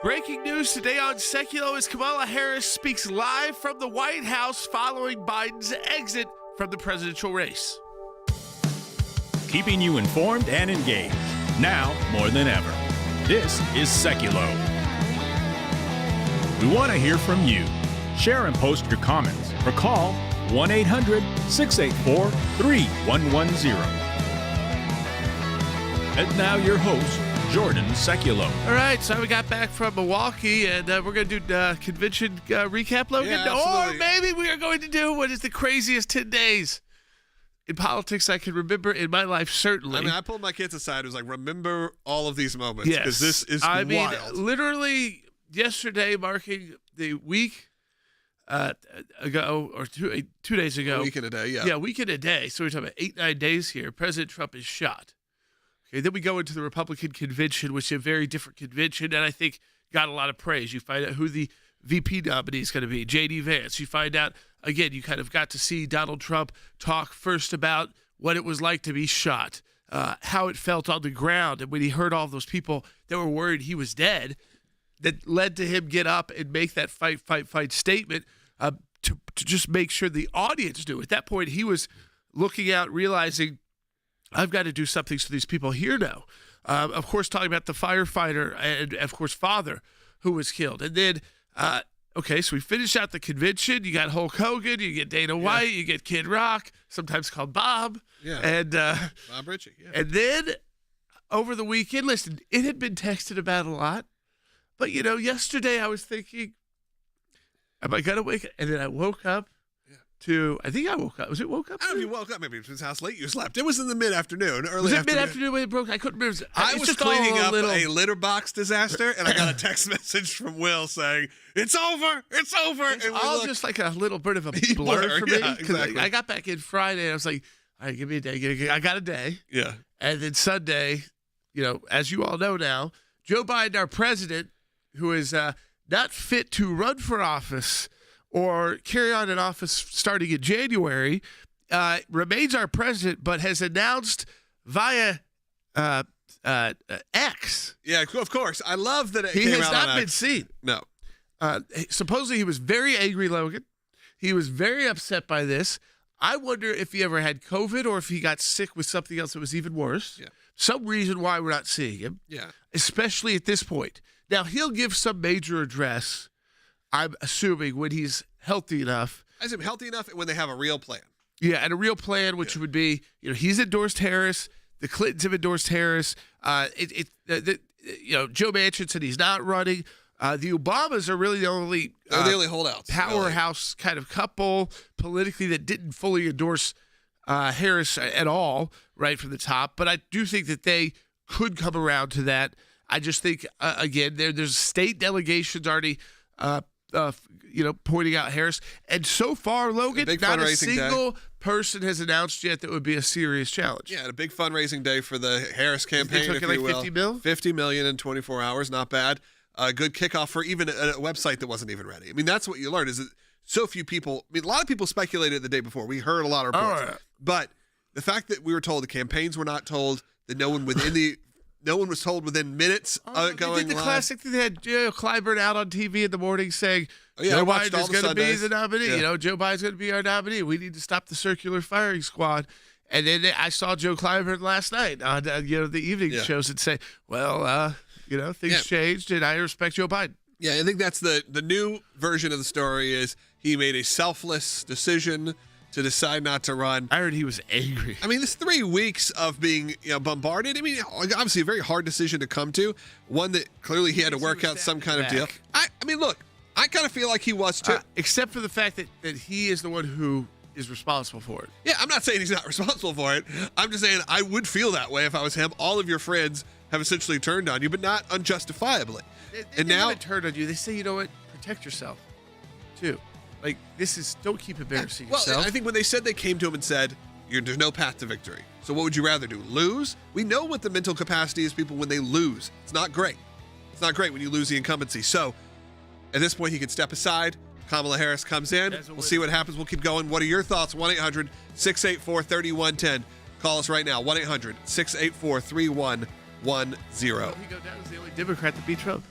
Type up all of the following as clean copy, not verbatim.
Breaking news today on Sekulow as Kamala Harris speaks live from the White House following Biden's exit from the presidential race. Keeping you informed and engaged, now more than ever. This is Sekulow. We want to hear from you. Share and post your comments or call 1-800-684-3110. And now your host, Jordan Sekulow. All right, so we got back from Milwaukee, and we're going to do convention recap, Logan. Yeah, or absolutely. maybe we are going to do what is the craziest 10 days in politics I can remember in my life, certainly. I mean, I pulled my kids aside. It was like, remember all of these moments. Yes. Because this is I wild. mean, literally yesterday, marking the week ago, or 2 days ago. A week and a day, yeah. Yeah, a week and a day. So we're talking about 8-9 days here. President Trump is shot. Okay, then we go into the Republican convention, which is a very different convention, and I think got a lot of praise. You find out who the VP nominee is going to be, J.D. Vance. You find out, again, you kind of got to see Donald Trump talk first about what it was like to be shot, how it felt on the ground, and when he heard all those people that were worried he was dead, that led to him get up and make that fight statement to just make sure the audience knew. At that point, he was looking out, realizing, I've got to do something so these people here know. Of course, talking about the firefighter and, of course, father who was killed. And then, okay, so we finish out the convention. You got Hulk Hogan. You get Dana White. You get Kid Rock, sometimes called Bob. Yeah. And, Bob Ritchie, yeah. And then over the weekend, listen, it had been texted about a lot. But, you know, yesterday I was thinking, am I going to wake up? And then I woke up. I think I woke up. Was it woke up? I don't know if you woke up. Maybe it was how late you slept. It was in the mid-afternoon, early Was it afternoon. mid-afternoon when it broke? I couldn't remember. I It's was just cleaning all up little... a litter box disaster, and I got a text message from Will saying, it's over, it's over. It's and we all looked. just like a little bit of a blur for me. Yeah, exactly. I got back in Friday, and I was like, all right, give me a day. I got a day. Yeah. And then Sunday, you know, as you all know now, Joe Biden, our president, who is not fit to run for office or carry on in office starting in January, remains our president, but has announced via X. Yeah, of course. I love that it He came has out not on been X. seen. No. Supposedly he was very angry, Logan. He was very upset by this. I wonder if he ever had COVID or if he got sick with something else that was even worse. Yeah. Some reason why we're not seeing him. Yeah. Especially at this point. Now, he'll give some major address, I'm assuming, when he's healthy enough. I said healthy enough when they have a real plan. Yeah, and a real plan, which would be, you know, he's endorsed Harris. The Clintons have endorsed Harris. Joe Manchin said he's not running. The Obamas are really the only They're the only holdouts. powerhouse kind of couple politically that didn't fully endorse Harris at all, right from the top. But I do think that they could come around to that. I just think, again, there's state delegations already, pointing out Harris. And so far, Logan, big not a fundraising single person has announced yet that would be a serious challenge. Yeah, and a big fundraising day for the Harris campaign, They took if it like you will. 50 mil? 50 million in 24 hours, not bad. A good kickoff for even a website that wasn't even ready. I mean, that's what you learn is that so few people, I mean, a lot of people speculated the day before. We heard a lot of reports. right. But the fact that we were told the campaigns were not told, that no one was told within minutes They going did the live. classic thing. They had Clyburn out on TV in the morning saying, Oh, yeah, I Joe watched Biden all is the going to be Sundays. the nominee. Yeah. You know, Joe Biden's going to be our nominee. We need to stop the circular firing squad. And then I saw Joe Clyburn last night on the evening shows and say, well, things changed, and I respect Joe Biden. Yeah, I think that's the new version of the story is he made a selfless decision to decide not to run. I heard he was angry. I mean, this 3 weeks of being bombarded, I mean, obviously a very hard decision to come to, one that clearly he had to work out some kind of deal. I mean, look, I kind of feel like he was too. Except for the fact that he is the one who is responsible for it. Yeah, I'm not saying he's not responsible for it. I'm just saying I would feel that way if I was him. All of your friends have essentially turned on you, but not unjustifiably. They now turned on you. They say, you know what, protect yourself, too. Like, don't keep embarrassing yourself. Well, I think when they said they came to him and said, there's no path to victory. So what would you rather do? Lose? We know what the mental capacity is, people, when they lose. It's not great. It's not great when you lose the incumbency. So at this point, he can step aside. Kamala Harris comes in. We'll see what happens. We'll keep going. What are your thoughts? 1-800-684-3110. Call us right now. 1-800-684-3110. He go down as the only Democrat to beat Trump.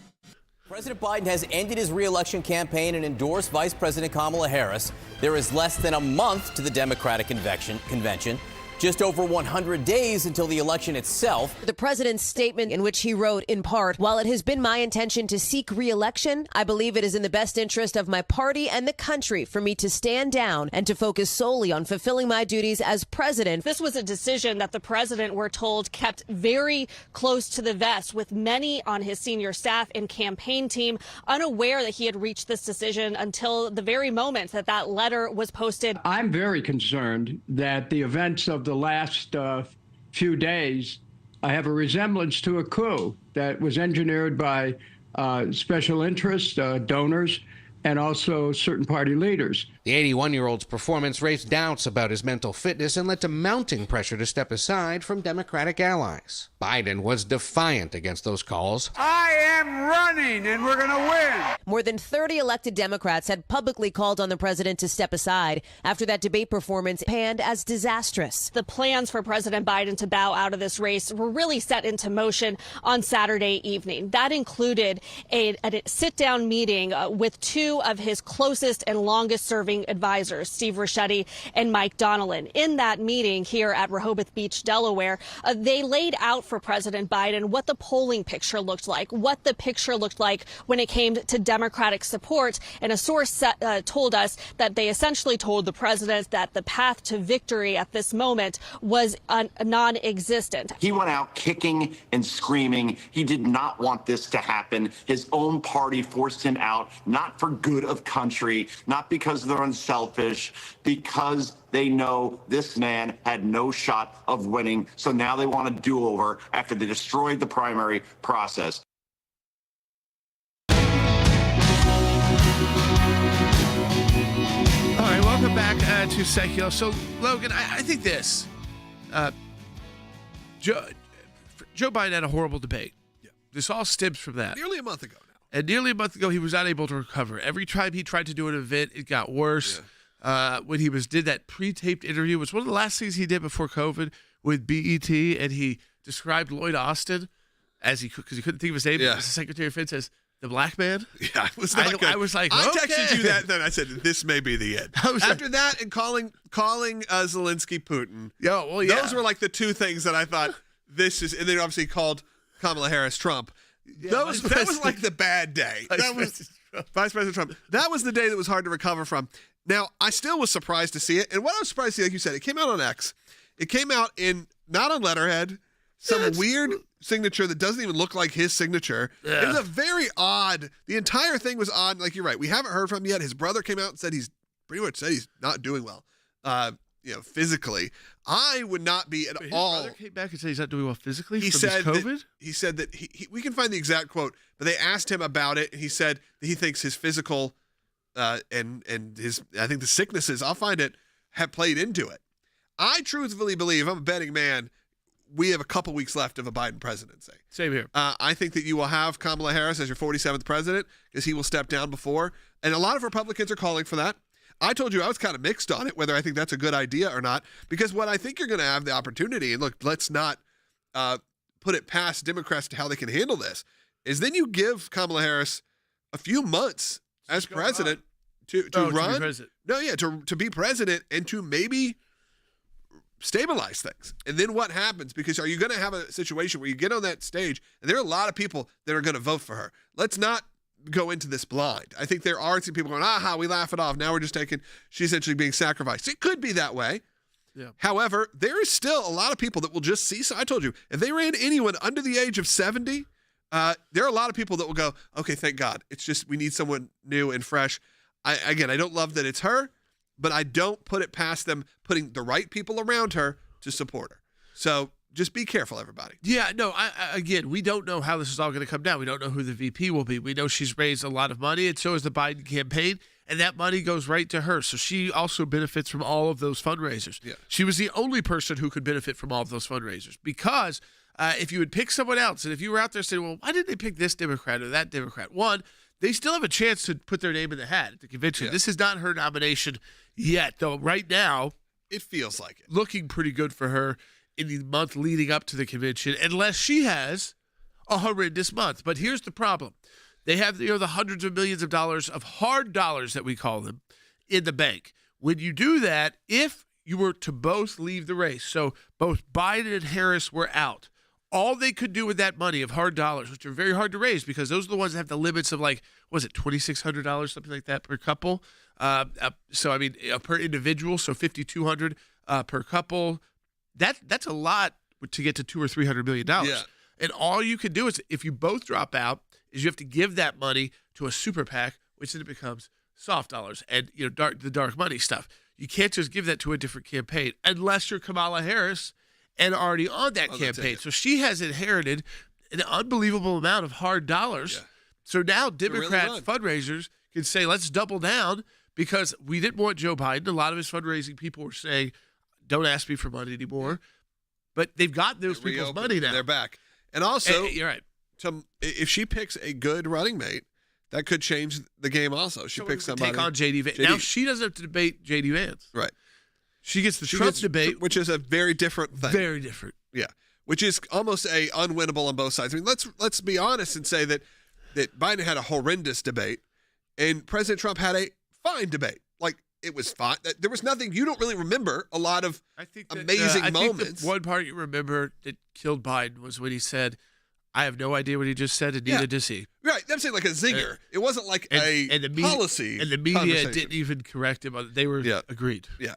President Biden has ended his re-election campaign and endorsed Vice President Kamala Harris. There is less than a month to the Democratic convention. Just over 100 days until the election itself. The president's statement, in which he wrote, in part, "While it has been my intention to seek re-election, I believe it is in the best interest of my party and the country for me to stand down and to focus solely on fulfilling my duties as president." This was a decision that the president, we're told, kept very close to the vest, with many on his senior staff and campaign team unaware that he had reached this decision until the very moment that that letter was posted. I'm very concerned that the events of the last few days have a resemblance to a coup that was engineered by special interest donors and also certain party leaders. The 81-year-old's performance raised doubts about his mental fitness and led to mounting pressure to step aside from Democratic allies. Biden was defiant against those calls. I am running and we're going to win. More than 30 elected Democrats had publicly called on the president to step aside after that debate performance panned as disastrous. The plans for President Biden to bow out of this race were really set into motion on Saturday evening. That included a sit-down meeting with two of his closest and longest-serving advisors, Steve Ricchetti and Mike Donnellan. In that meeting here at Rehoboth Beach, Delaware, they laid out for President Biden what the polling picture looked like, what the picture looked like when it came to Democratic support. And a source told us that they essentially told the president that the path to victory at this moment was non-existent. He went out kicking and screaming. He did not want this to happen. His own party forced him out, not for good of country, not because they're unselfish, because they know this man had no shot of winning. So now they want a do-over after they destroyed the primary process. All right, welcome back to Sekulow. So, Logan, I think this. Joe Biden had a horrible debate. Yeah. This all stems from that. Nearly a month ago now. And nearly a month ago, he was not able to recover. Every time he tried to do an event, it got worse. Yeah. When he did that pre-taped interview, it was one of the last things he did before COVID with BET, and he described Lloyd Austin because he couldn't think of his name. Yeah. As the Secretary of Defense as the black man. Yeah, it was not good. I was like, I okay. texted you that, then I said, this may be the end. After that and calling Zelensky Putin, those were like the two things that I thought this is, and then obviously called Kamala Harris Trump. Yeah, that was like the bad day. Vice President Trump. That was the day that was hard to recover from. Now, I still was surprised to see it. And what I was surprised to see, like you said, it came out on X. It came out not on letterhead, some weird signature that doesn't even look like his signature. Yeah. It was a very odd, the entire thing was odd. Like, you're right. We haven't heard from him yet. His brother came out and said he's not doing well. Physically, I would not be at all. His brother came back and said he's not doing well physically. He said COVID. He said that we can find the exact quote, but they asked him about it, and he said that he thinks his physical and his, I think the sicknesses, I'll find it, have played into it. I truthfully believe, I'm a betting man, we have a couple weeks left of a Biden presidency. Same here. I think that you will have Kamala Harris as your 47th president because he will step down before, and a lot of Republicans are calling for that. I told you I was kind of mixed on it, whether I think that's a good idea or not, because what I think you're going to have the opportunity, and look, let's not put it past Democrats to how they can handle this, is then you give Kamala Harris a few months as president to run. To be president and to maybe stabilize things. And then what happens? Because are you going to have a situation where you get on that stage and there are a lot of people that are going to vote for her? Let's not go into this blind. I think there are some people going, we laugh it off. Now we're just taking, she's essentially being sacrificed. It could be that way. Yeah. However, there is still a lot of people that will just see. So I told you, if they ran anyone under the age of 70, there are a lot of people that will go, okay, thank God. It's just, we need someone new and fresh. I don't love that it's her, but I don't put it past them putting the right people around her to support her. So just be careful, everybody. Yeah, no, again, we don't know how this is all going to come down. We don't know who the VP will be. We know she's raised a lot of money, and so has the Biden campaign, and that money goes right to her. So she also benefits from all of those fundraisers. Yeah. She was the only person who could benefit from all of those fundraisers because if you would pick someone else, and if you were out there saying, well, why didn't they pick this Democrat or that Democrat? One, they still have a chance to put their name in the hat at the convention. Yeah. This is not her nomination yet, though right now it feels like it. Looking pretty good for her in the month leading up to the convention, unless she has a horrendous month. But here's the problem. They have the hundreds of millions of dollars of hard dollars that we call them in the bank. When you do that, if you were to both leave the race, so both Biden and Harris were out, all they could do with that money of hard dollars, which are very hard to raise because those are the ones that have the limits of $2,600, something like that per couple. Per individual, so $5,200 per couple. That's a lot to get to $200 or $300 million. Yeah. And all you can do is, if you both drop out, is you have to give that money to a super PAC, which then it becomes soft dollars and the dark money stuff. You can't just give that to a different campaign unless you're Kamala Harris and already on that campaign. So she has inherited an unbelievable amount of hard dollars. Yeah. So now Democrat fundraisers can say, let's double down, because we didn't want Joe Biden. A lot of his fundraising people were saying, don't ask me for money anymore. But they've got those people's money now. They're back. And also, you're right. If she picks a good running mate, that could change the game also. She picks somebody. Take on J.D. Vance. Now she doesn't have to debate J.D. Vance. Right. She gets the Trump debate. Which is a very different thing. Very different. Yeah. Which is almost a unwinnable on both sides. I mean, let's be honest and say that Biden had a horrendous debate and President Trump had a fine debate. It was fine. There was nothing. You don't really remember a lot of amazing moments. Think the one part you remember that killed Biden was when he said, I have no idea what he just said, and neither does he. Right. I'm saying like a zinger. It wasn't like a policy. And the media didn't even correct him. They were agreed. Yeah.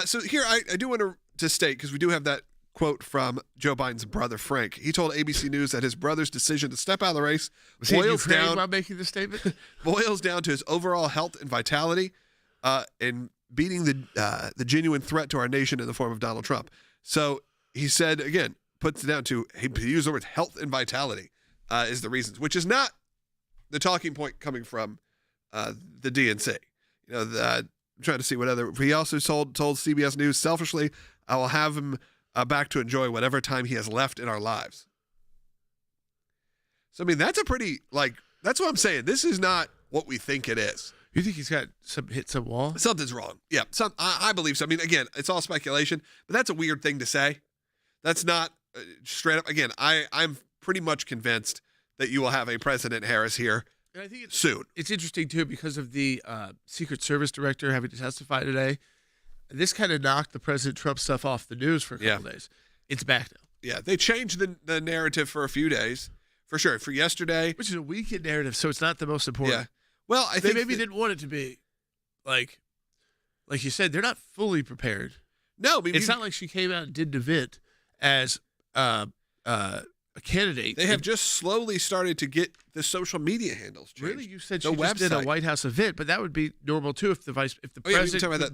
So here, I do want to state, because we do have that quote from Joe Biden's brother, Frank. He told ABC News that his brother's decision to step out of the race boils down while making the statement. Boils down to his overall health and vitality, and beating the genuine threat to our nation in the form of Donald Trump. So he said, again, puts it down to, he used the word health and vitality is the reasons, which is not the talking point coming from the DNC. I'm trying to see what other. He also told CBS News, selfishly, I will have him back to enjoy whatever time he has left in our lives. So, I mean, that's a pretty, that's what I'm saying. This is not what we think it is. You think he's got hit some wall? Something's wrong. Yeah, I believe so. I mean, again, it's all speculation, but that's a weird thing to say. That's not straight up. Again, I'm pretty much convinced that you will have a President Harris here soon. It's interesting, too, because of the Secret Service Director having to testify today. This kind of knocked the President Trump stuff off the news for a couple days. It's back now. Yeah, they changed the narrative for a few days, for sure. For yesterday. Which is a weekend narrative, so it's not the most important. Yeah. Well, I think they maybe didn't want it to be like you said, they're not fully prepared. No, it's not like she came out and did an event as a candidate. They have just slowly started to get the social media handles changed. Really, you said she just did a White House event, but that would be normal too if the president.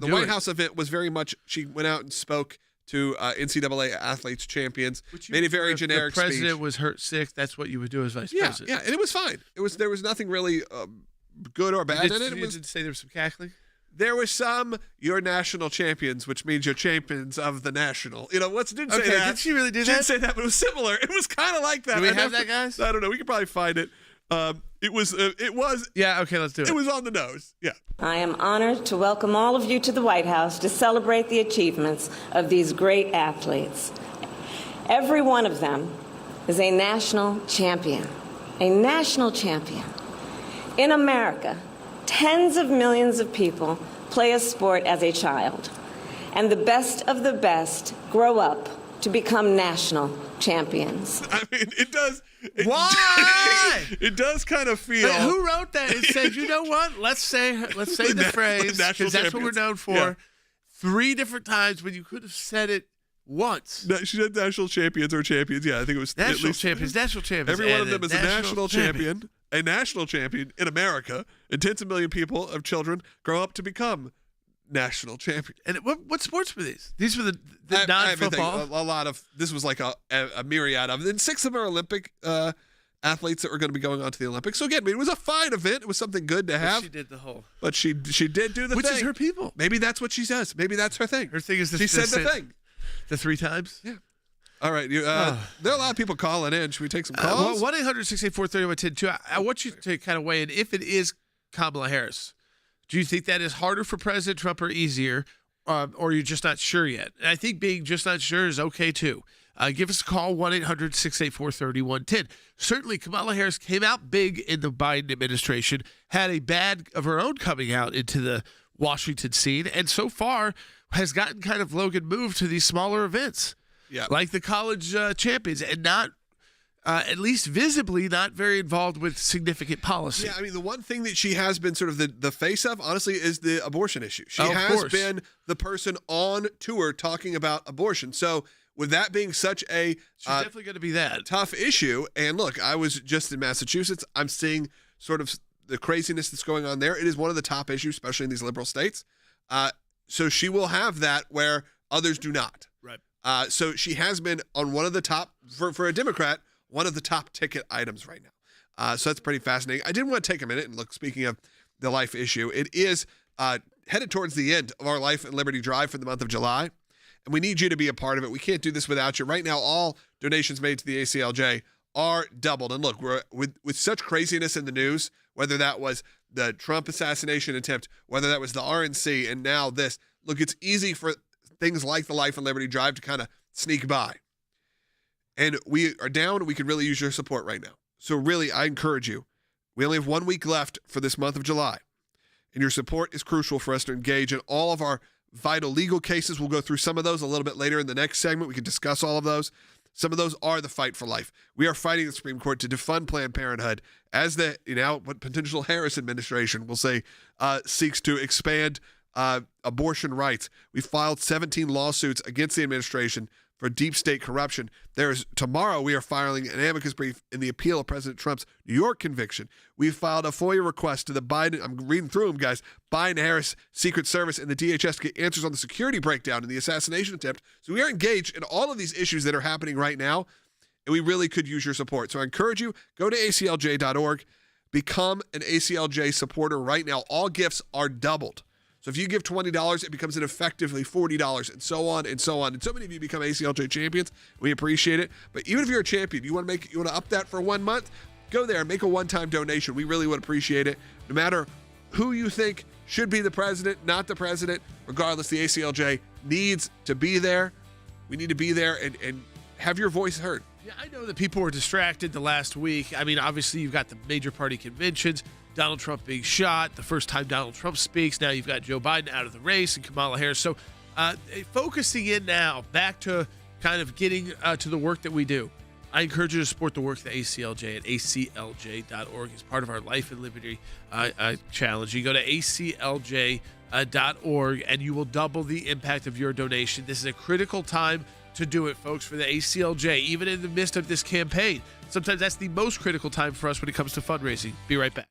The White House event was very much. She went out and spoke to NCAA athletes champions. Made a very generic speech. The president was hurt sick. That's what you would do as vice president. Yeah, and it was fine. There was nothing really good or bad in it. You didn't say there was some cackling? There was some, you're national champions, which means you're champions of the national. Didn't say that. Did she really do that? She didn't say that, but it was similar. It was kind of like that. Do we have that, guys? I don't know. We could probably find it. It was. Yeah, okay, let's do it. It was on the nose. Yeah. I am honored to welcome all of you to the White House to celebrate the achievements of these great athletes. Every one of them is a national champion. A national champion. In America, tens of millions of people play a sport as a child, and the best of the best grow up to become national champions. I mean, it does. Why? It does kind of feel. But who wrote that? It said, you know what? Let's say the phrase, because that's what we're known for. Yeah. 3 different times when you could have said it once. No, she said national champions or champions. Yeah, I think it was national champions. National champions. Every one of them is a national champion. A national champion in America, and tens of million people of children grow up to become national champions. And what sports were these? These were the non-football? A lot of, this was like a myriad of them. And 6 of them are Olympic athletes that were going to be going on to the Olympics. So again, it was a fine event. It was something good to have. But she did the whole. But she did do the Which thing. Which is her people. Maybe that's what she says. Maybe that's her thing. Her thing is she said the thing. The 3 times? Yeah. All right. There are a lot of people calling in. Should we take some calls? 1-800-684-3110. I want you to kind of weigh in. If it is Kamala Harris, do you think that is harder for President Trump or easier, or you're just not sure yet? And I think being just not sure is okay, too. give us a call, 1-800-684-3110. Certainly, Kamala Harris came out big in the Biden administration, had a bag of her own coming out into the Washington scene, and so far has gotten kind of Logan moved to these smaller events, like the college champions, and not, at least visibly, not very involved with significant policy. Yeah, I mean, the one thing that she has been sort of the face of, honestly, is the abortion issue. She Of has course. been the person on tour talking about abortion. So with that being such a She's definitely going to be that. tough issue, and look, I was just in Massachusetts. I'm seeing sort of the craziness that's going on there. It is one of the top issues, especially in these liberal states. So she will have that where others do not. Right. So she has been on one of the top, for a Democrat, one of the top ticket items right now. So that's pretty fascinating. I did want to take a minute and look, speaking of the life issue, it is headed towards the end of our Life and Liberty Drive for the month of July. And we need you to be a part of it. We can't do this without you. Right now, all donations made to the ACLJ are doubled. And look, we're with such craziness in the news, whether that was the Trump assassination attempt, whether that was the RNC, and now this. Look, it's easy for things like the Life and Liberty Drive to kind of sneak by. And we are down. We could really use your support right now. So really, I encourage you. We only have 1 week left for this month of July. And your support is crucial for us to engage in all of our vital legal cases. We'll go through some of those a little bit later in the next segment. We can discuss all of those. Some of those are the fight for life. We are fighting the Supreme Court to defund Planned Parenthood as the, what potential Harris administration will say seeks to expand abortion rights. We filed 17 lawsuits against the administration for deep state corruption. Tomorrow we are filing an amicus brief in the appeal of President Trump's New York conviction. We filed a FOIA request to the Biden, I'm reading through them, guys, Biden-Harris Secret Service and the DHS to get answers on the security breakdown and the assassination attempt. So we are engaged in all of these issues that are happening right now, and we really could use your support. So I encourage you, go to ACLJ.org, become an ACLJ supporter right now. All gifts are doubled. So if you give $20, it becomes an effectively $40, and so on and so on. And so many of you become ACLJ champions. We appreciate it. But even if you're a champion, you want to up that for 1 month, go there and make a one-time donation. We really would appreciate it. No matter who you think should be the president, not the president, regardless, the ACLJ needs to be there. We need to be there and have your voice heard. Yeah, I know that people were distracted the last week. I mean, obviously, you've got the major party conventions, Donald Trump being shot, the first time Donald Trump speaks. Now you've got Joe Biden out of the race and Kamala Harris. So focusing in now, back to kind of getting to the work that we do. I encourage you to support the work of the ACLJ at aclj.org as part of our Life and Liberty challenge. You go to aclj.org and you will double the impact of your donation. This is a critical time to do it, folks, for the ACLJ, even in the midst of this campaign. Sometimes that's the most critical time for us when it comes to fundraising. Be right back.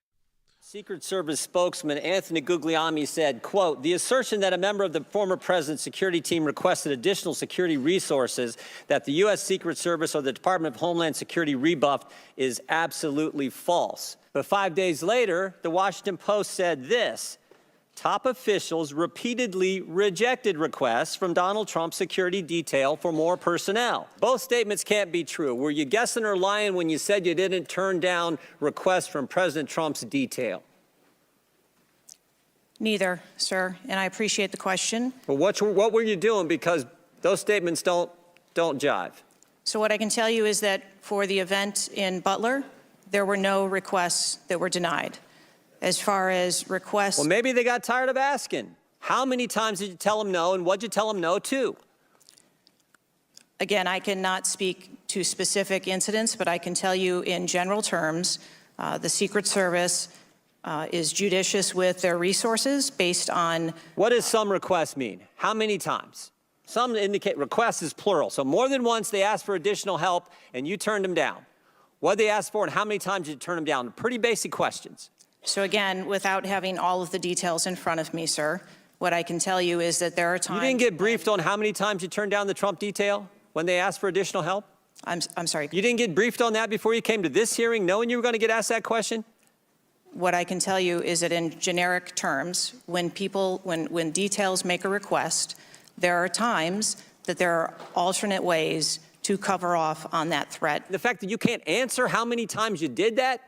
Secret Service spokesman Anthony Guglielmi said, quote, the assertion that a member of the former president's security team requested additional security resources that the U.S. Secret Service or the Department of Homeland Security rebuffed is absolutely false. But 5 days later, the Washington Post said this: top officials repeatedly rejected requests from Donald Trump's security detail for more personnel. Both statements can't be true. Were you guessing or lying when you said you didn't turn down requests from President Trump's detail? Neither, sir, and I appreciate the question. But what were you doing? Because those statements don't jive. So what I can tell you is that for the event in Butler, there were no requests that were denied. As far as requests... Well, maybe they got tired of asking. How many times did you tell them no, and what'd you tell them no to? Again, I cannot speak to specific incidents, but I can tell you in general terms, the Secret Service is judicious with their resources based on... What does some requests mean? How many times? Some indicate requests is plural. So more than once they asked for additional help, and you turned them down. What did they ask for, and how many times did you turn them down? Pretty basic questions. So again, without having all of the details in front of me, sir, what I can tell you is that there are times... You didn't get briefed on how many times you turned down the Trump detail when they asked for additional help? I'm sorry. You didn't get briefed on that before you came to this hearing, knowing you were going to get asked that question? What I can tell you is that in generic terms, when details make a request, there are times that there are alternate ways to cover off on that threat. The fact that you can't answer how many times you did that,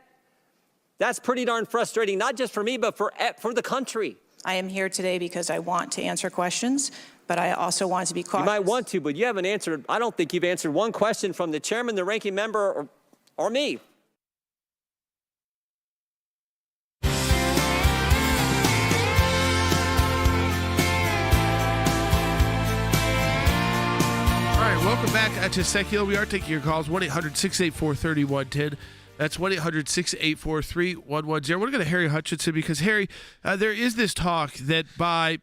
that's pretty darn frustrating, not just for me, but for the country. I am here today because I want to answer questions, but I also want to be cautious. You might want to, but you haven't answered. I don't think you've answered one question from the chairman, the ranking member, or me. Welcome back to Sekulow. We are taking your calls, 1-800-684-3110. That's 1-800-684-3110. We're going to go to Harry Hutchinson because, Harry, there is this talk that by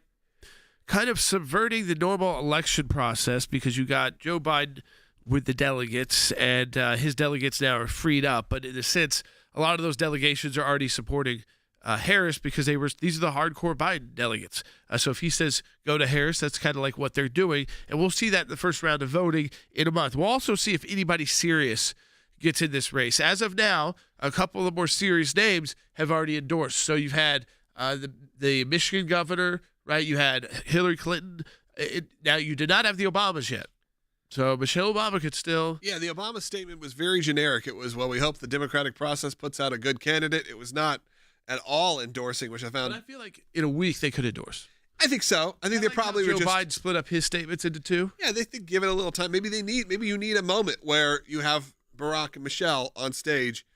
kind of subverting the normal election process, because you got Joe Biden with the delegates, and his delegates now are freed up, but in a sense, a lot of those delegations are already supporting Harris because these are the hardcore Biden delegates. So if he says go to Harris, that's kind of like what they're doing. And we'll see that in the first round of voting in a month. We'll also see if anybody serious gets in this race. As of now, a couple of the more serious names have already endorsed. So you've had the Michigan governor, right? You had Hillary Clinton. Now you did not have the Obamas yet. So Michelle Obama could still. Yeah, the Obama statement was very generic. It was, well, we hope the democratic process puts out a good candidate. It was not at all endorsing, which I found. But I feel like in a week they could endorse. I think so. I think they probably Joe were just. Biden split up his statements into two. Yeah, they think give it a little time. Maybe you need a moment where you have Barack and Michelle on stage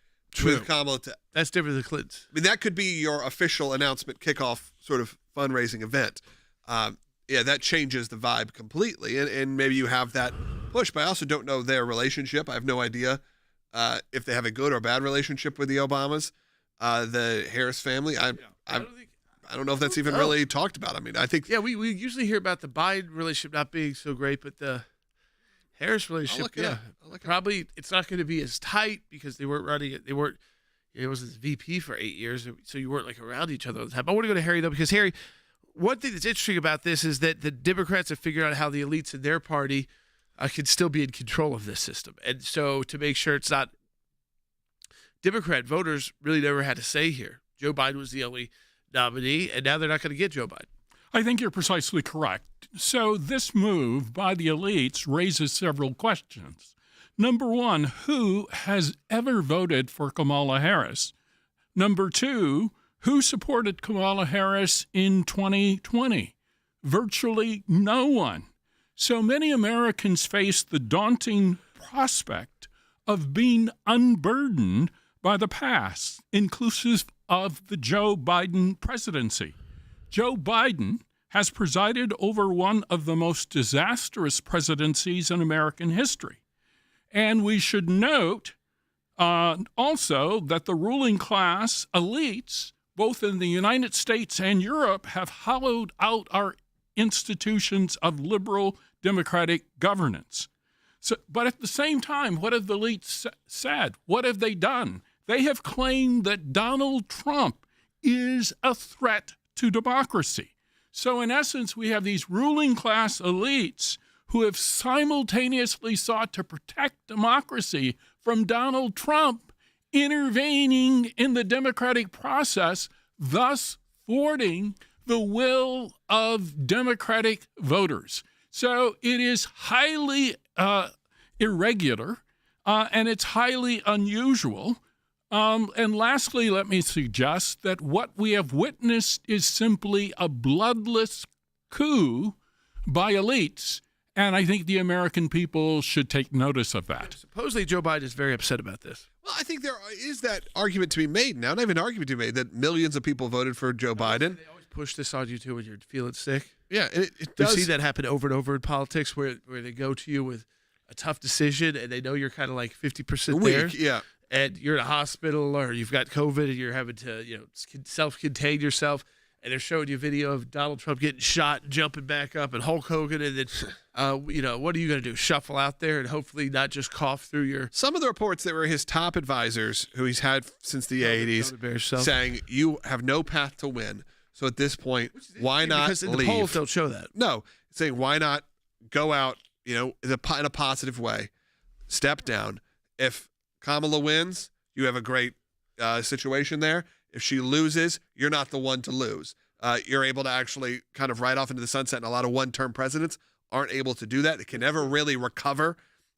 with Kamala. That's different than Clinton's. I mean, that could be your official announcement kickoff sort of fundraising event. Yeah, that changes the vibe completely, and maybe you have that push. But I also don't know their relationship. I have no idea if they have a good or bad relationship with the Obamas. The Harris family, I don't know if that's even really talked about. I mean, I think we usually hear about the Biden relationship not being so great, but the Harris relationship, probably it's not going to be as tight because they weren't running it. It was his VP for 8 years, so you weren't like around each other all the time. I want to go to Harry though, because Harry, one thing that's interesting about this is that the Democrats have figured out how the elites in their party can still be in control of this system, and so to make sure it's not. Democrat voters really never had a say here. Joe Biden was the only nominee, and now they're not going to get Joe Biden. I think you're precisely correct. So this move by the elites raises several questions. Number one, who has ever voted for Kamala Harris? Number two, who supported Kamala Harris in 2020? Virtually no one. So many Americans face the daunting prospect of being unburdened by the past, inclusive of the Joe Biden presidency. Joe Biden has presided over one of the most disastrous presidencies in American history. And we should note also that the ruling class elites, both in the United States and Europe, have hollowed out our institutions of liberal democratic governance. So, but at the same time, what have the elites said? What have they done? They have claimed that Donald Trump is a threat to democracy. So in essence, we have these ruling class elites who have simultaneously sought to protect democracy from Donald Trump intervening in the democratic process, thus thwarting the will of Democratic voters. So it is highly irregular, and it's highly unusual. And lastly, let me suggest that what we have witnessed is simply a bloodless coup by elites, and I think the American people should take notice of that. Supposedly Joe Biden is very upset about this. Well, I think there is that argument to be made now, not even an argument to be made, that millions of people voted for Joe Biden. They always push this on you, too, when you're feeling sick. Yeah, it does. We've seen that happen over and over in politics where they go to you with a tough decision and they know you're kind of like 50% there. Yeah. And you're in a hospital or you've got COVID and you're having to, self-contain yourself. And they're showing you a video of Donald Trump getting shot and jumping back up and Hulk Hogan. And then, what are you going to do? Shuffle out there and hopefully not just cough through your... Some of the reports that were his top advisors, who he's had since the 80s, saying you have no path to win. So at this point, why not leave? Because leave? The polls don't show that. No. Saying why not go out, in a positive way, step down. If Kamala wins, you have a great situation there. If she loses, you're not the one to lose. You're able to actually kind of ride off into the sunset, and a lot of one-term presidents aren't able to do that. They can never really recover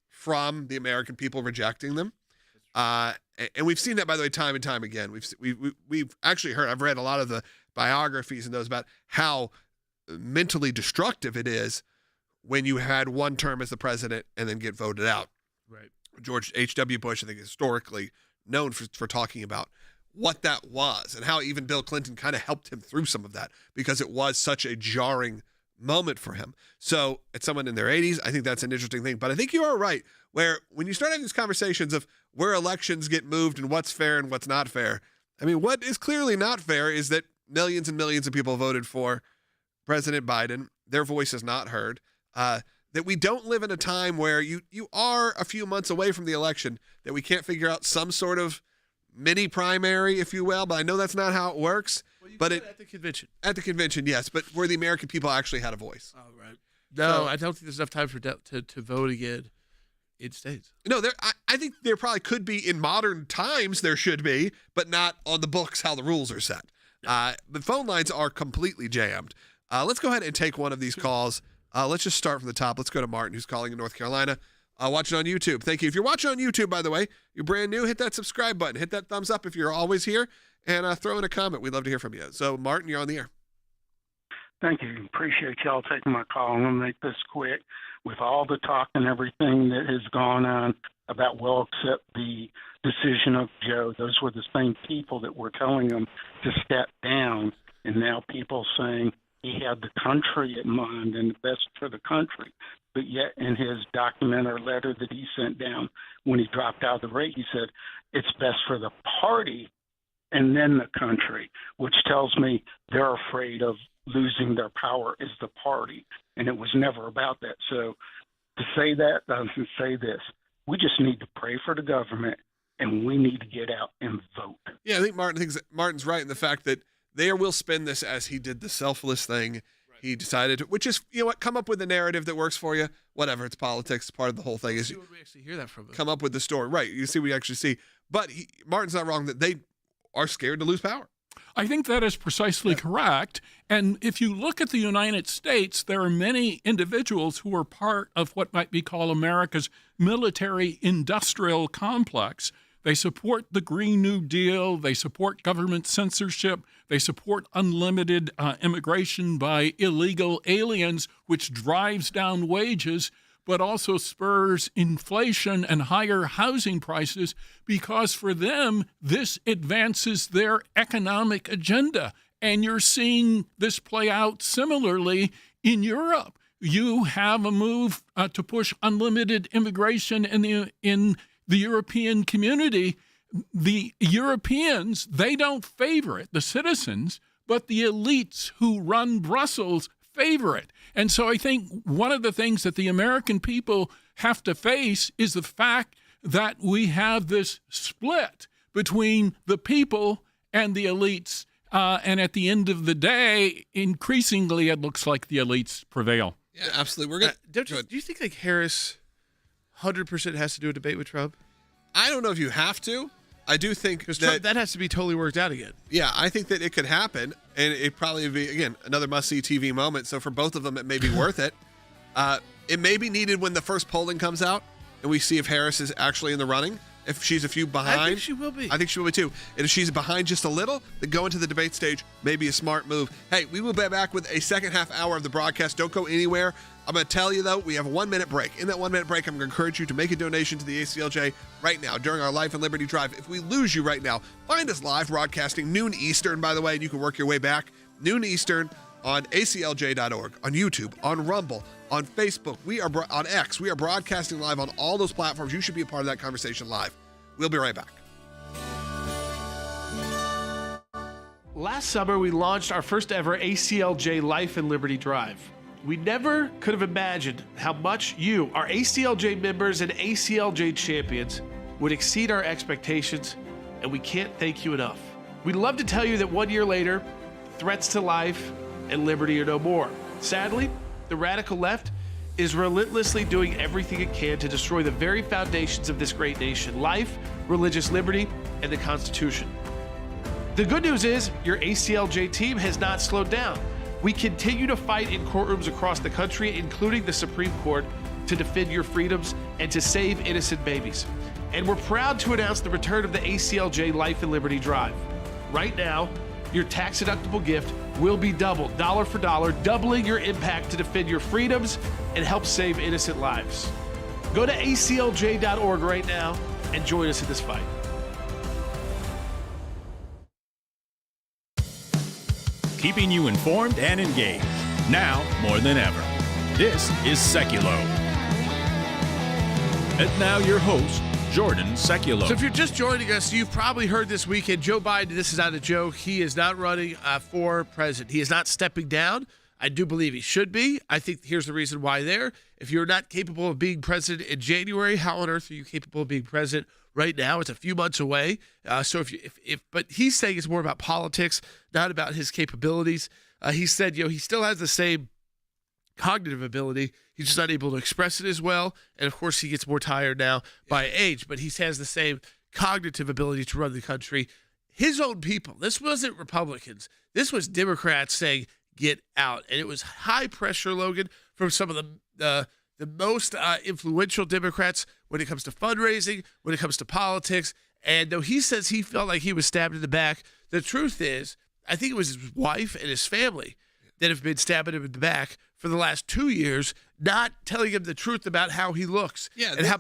from the American people rejecting them. And we've seen that, by the way, time and time again. We've actually heard, I've read a lot of the biographies and those about how mentally destructive it is when you had one term as the president and then get voted out. Right. George H.W. Bush, I think, is historically known for talking about what that was and how even Bill Clinton kind of helped him through some of that because it was such a jarring moment for him. So as someone in their 80s, I think that's an interesting thing. But I think you are right, where when you start having these conversations of where elections get moved and what's fair and what's not fair, I mean, what is clearly not fair is that millions and millions of people voted for President Biden. Their voice is not heard. That we don't live in a time where you are a few months away from the election, that we can't figure out some sort of mini primary, if you will. But I know that's not how it works. Well, but at the convention. At the convention, yes. But where the American people actually had a voice. Oh, right. No, I don't think there's enough time to vote again in states. No, I think there probably could be in modern times. There should be, but not on the books how the rules are set. The phone lines are completely jammed. Let's go ahead and take one of these calls. Let's just start from the top. Let's go to Martin, who's calling in North Carolina. Watching on YouTube. Thank you. If you're watching on YouTube, by the way, you're brand new, hit that subscribe button. Hit that thumbs up if you're always here, and throw in a comment. We'd love to hear from you. So, Martin, you're on the air. Thank you. Appreciate y'all taking my call. I'm going to make this quick. With all the talk and everything that has gone on about, well, except the decision of Joe, those were the same people that were telling him to step down, and now people saying he had the country in mind and the best for the country. But yet in his document or letter that he sent down when he dropped out of the race, he said it's best for the party and then the country, which tells me they're afraid of losing their power as the party. And it was never about that. So to say that, I was going to say this. We just need to pray for the government, and we need to get out and vote. Yeah, I think Martin's right in the fact that they will spin this as he did the selfless thing. Right. He decided to, which is, you know what, come up with a narrative that works for you. Whatever, it's politics. It's part of the whole thing. Is we actually hear that from him. Come up with the story. Right, you see what you actually see. But Martin's not wrong that they are scared to lose power. I think that is precisely correct. And if you look at the United States, there are many individuals who are part of what might be called America's military-industrial complex. They support the Green New Deal. They support government censorship. They support unlimited immigration by illegal aliens, which drives down wages, but also spurs inflation and higher housing prices, because for them, this advances their economic agenda. And you're seeing this play out similarly in Europe. You have a move to push unlimited immigration in the European community. The Europeans, they don't favor it, the citizens, but the elites who run Brussels favor it. And so I think one of the things that the American people have to face is the fact that we have this split between the people and the elites. And at the end of the day, increasingly, it looks like the elites prevail. Yeah, absolutely. We're gonna. Do you think like Harris 100% has to do a debate with Trump? I don't know if you have to. I do think that has to be totally worked out again. Yeah, I think that it could happen, and it probably be, again, another must-see TV moment. So for both of them, it may be worth it. It may be needed when the first polling comes out, and we see if Harris is actually in the running. If she's a few behind. I think she will be. I think she will be too. And if she's behind just a little, then go into the debate stage, maybe a smart move. Hey, we will be back with a second half hour of the broadcast. Don't go anywhere. I'm going to tell you, though, we have a 1 minute break. In that 1 minute break, I'm going to encourage you to make a donation to the ACLJ right now during our Life and Liberty Drive. If we lose you right now, find us live broadcasting noon Eastern, by the way, and you can work your way back. Noon Eastern on ACLJ.org, on YouTube, on Rumble, on Facebook. We are on X. We are broadcasting live on all those platforms. You should be a part of that conversation live. We'll be right back. Last summer, we launched our first ever ACLJ Life and Liberty Drive. We never could have imagined how much you, our ACLJ members and ACLJ champions, would exceed our expectations, and we can't thank you enough. We'd love to tell you that 1 year later, threats to life and liberty are no more. Sadly, the radical left is relentlessly doing everything it can to destroy the very foundations of this great nation: life, religious liberty, and the Constitution. The good news is your ACLJ team has not slowed down. We continue to fight in courtrooms across the country, including the Supreme Court, to defend your freedoms and to save innocent babies. And we're proud to announce the return of the ACLJ Life and Liberty Drive. Right now, your tax-deductible gift will be doubled, dollar for dollar, doubling your impact to defend your freedoms and help save innocent lives. Go to aclj.org right now and join us in this fight. Keeping you informed and engaged, now more than ever. This is Sekulow. And now your host, Jordan Sekulow. So if you're just joining us, you've probably heard this weekend, Joe Biden, this is not a joke, he is not running for president. He is not stepping down. I do believe he should be. I think here's the reason why there. If you're not capable of being president in January, how on earth are you capable of being president right now? It's a few months away. But he's saying it's more about politics, not about his capabilities. He said, he still has the same cognitive ability. He's just not able to express it as well. And of course, he gets more tired now by age, but he has the same cognitive ability to run the country. His own people, this wasn't Republicans. This was Democrats saying, get out. And it was high pressure, Logan, from some of the most influential Democrats when it comes to fundraising, when it comes to politics. And though he says he felt like he was stabbed in the back, the truth is, I think it was his wife and his family that have been stabbing him in the back for the last 2 years, not telling him the truth about how he looks and how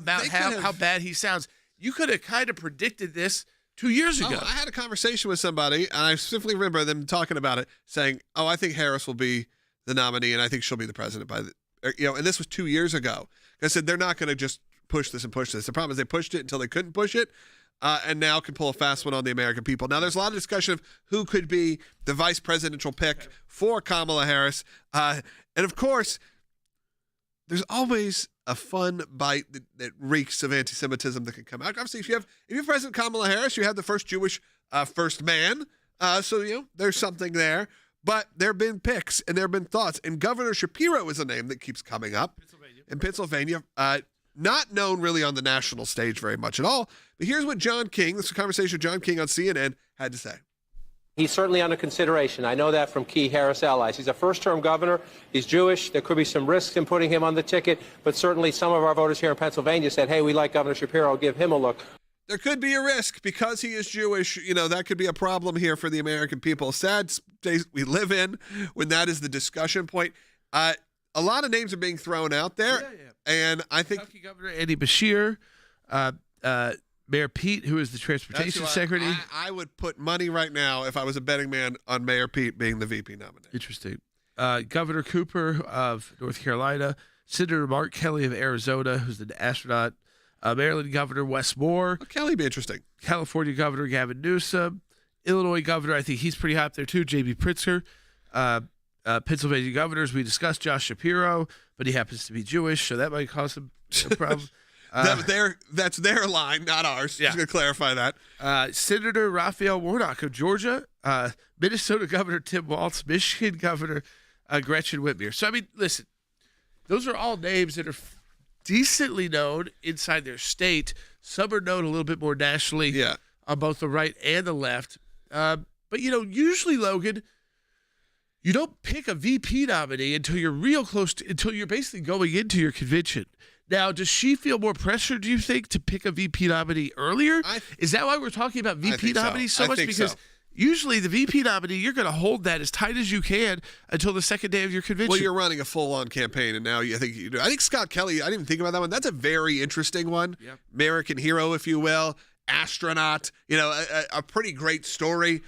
bad he sounds. You could have kind of predicted this 2 years ago. I had a conversation with somebody, and I specifically remember them talking about it, saying, I think Harris will be the nominee, and I think she'll be the president and this was 2 years ago. I said, they're not going to just push this and push this. The problem is they pushed it until they couldn't push it, and now can pull a fast one on the American people. Now, there's a lot of discussion of who could be the vice presidential pick for Kamala Harris. And of course, there's always a fun bite that reeks of anti-Semitism that can come out. Obviously, if you're President Kamala Harris, you have the first Jewish first man. So, there's something there. But there have been picks and there have been thoughts. And Governor Shapiro is a name that keeps coming up in Pennsylvania. Not known really on the national stage very much at all. But here's what John King, this is a conversation with John King on CNN, had to say. He's certainly under consideration. I know that from key Harris allies. He's a first-term governor. He's Jewish. There could be some risks in putting him on the ticket, but certainly some of our voters here in Pennsylvania said, hey, we like Governor Shapiro. Give him a look. There could be a risk because he is Jewish. That could be a problem here for the American people. Sad days we live in when that is the discussion point. A lot of names are being thrown out there, and I think Kentucky Governor Andy Beshear, Mayor Pete, who is the transportation secretary. I would put money right now, if I was a betting man, on Mayor Pete being the VP nominee. Interesting. Governor Cooper of North Carolina, Senator Mark Kelly of Arizona, who's an astronaut, Maryland Governor Wes Moore. Kelly would be interesting. California Governor Gavin Newsom. Illinois Governor, I think he's pretty hot there too, J.B. Pritzker. Pennsylvania governors, we discussed Josh Shapiro, but he happens to be Jewish, so that might cause some problems. That's their line, not ours. Just going to clarify that. Senator Raphael Warnock of Georgia, Minnesota Governor Tim Walz, Michigan Governor Gretchen Whitmer. So, listen, those are all names that are decently known inside their state. Some are known a little bit more nationally on both the right and the left. But, usually, Logan, you don't pick a VP nominee until you're real close until you're basically going into your convention. Now, does she feel more pressure, do you think, to pick a VP nominee earlier? Is that why we're talking about VP nominees so much? Because usually the VP nominee, you're going to hold that as tight as you can until the second day of your convention. Well, you're running a full-on campaign, and now I think you do. I think Scott Kelly, I didn't even think about that one. That's a very interesting one. Yep. American hero, if you will, astronaut, a pretty great story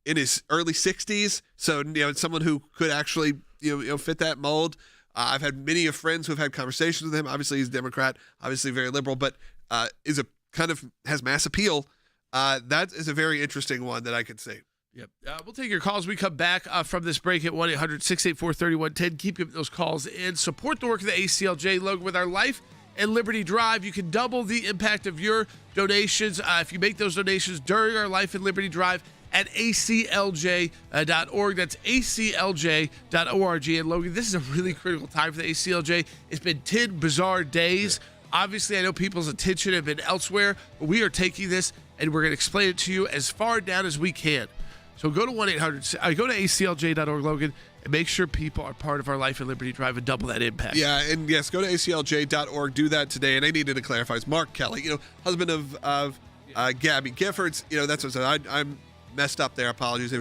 in his early 60s. So, it's someone who could actually, fit that mold. I've had many of friends who have had conversations with him. Obviously, he's a Democrat, obviously very liberal, but has mass appeal. That is a very interesting one that I could see. Yep. We'll take your calls. We come back from this break at 1-800-684-3110. Keep those calls in. Support the work of the ACLJ, Logan, with our Life and Liberty Drive. You can double the impact of your donations if you make those donations during our Life and Liberty Drive at aclj.org. That's aclj.org. And Logan, this is a really critical time for the ACLJ. It's been 10 bizarre days. Obviously, I know people's attention have been elsewhere, but we are taking this and we're going to explain it to you as far down as we can. So go to 1-800, go to aclj.org, Logan, and make sure people are part of our Life and Liberty Drive and double that impact. Yeah, and yes, go to aclj.org, do that today. And I needed to clarify, it's Mark Kelly, husband of Gabby Giffords. That's what I said. I'm messed up there. Apologies.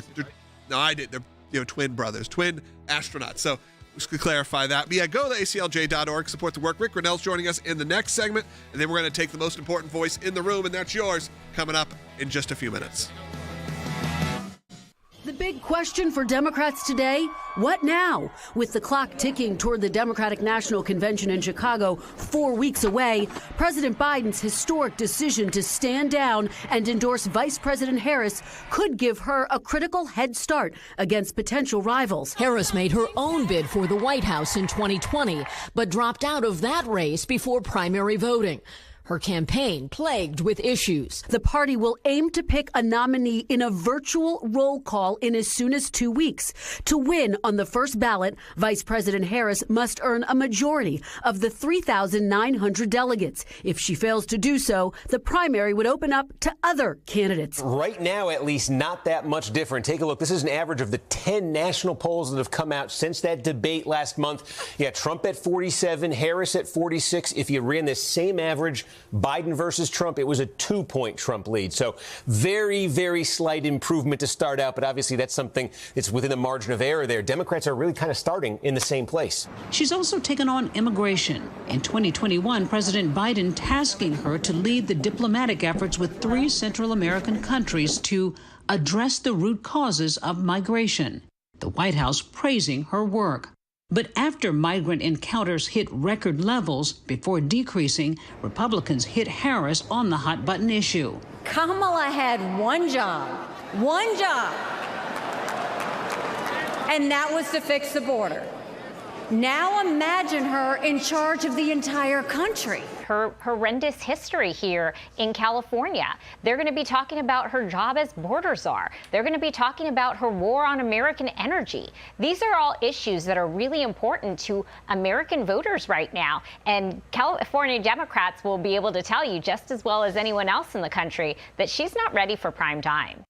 I did. They're twin brothers, twin astronauts. So just to clarify that. But yeah, go to aclj.org, support the work. Rick Grenell's joining us in the next segment, and then we're going to take the most important voice in the room, and that's yours, coming up in just a few minutes. The big question for Democrats today, what now? With the clock ticking toward the Democratic National Convention in Chicago 4 weeks away, President Biden's historic decision to stand down and endorse Vice President Harris could give her a critical head start against potential rivals. Harris made her own bid for the White House in 2020, but dropped out of that race before primary voting. Her campaign plagued with issues. The party will aim to pick a nominee in a virtual roll call in as soon as 2 weeks. To win on the first ballot, Vice President Harris must earn a majority of the 3,900 delegates. If she fails to do so, the primary would open up to other candidates. Right now, at least, not that much different. Take a look. This is an average of the 10 national polls that have come out since that debate last month. Yeah, Trump at 47, Harris at 46. If you ran this same average, Biden versus Trump, it was a 2-point Trump lead. So very, very slight improvement to start out. But obviously, that's something that's within the margin of error there. Democrats are really kind of starting in the same place. She's also taken on immigration. In 2021, President Biden tasking her to lead the diplomatic efforts with 3 Central American countries to address the root causes of migration. The White House praising her work. But after migrant encounters hit record levels before decreasing, Republicans hit Harris on the hot-button issue. Kamala had one job, and that was to fix the border. Now imagine her in charge of the entire country. Her horrendous history here in California. They're going to be talking about her job as border czar. They're going to be talking about her war on American energy. These are all issues that are really important to American voters right now. And California Democrats will be able to tell you just as well as anyone else in the country that she's not ready for prime time.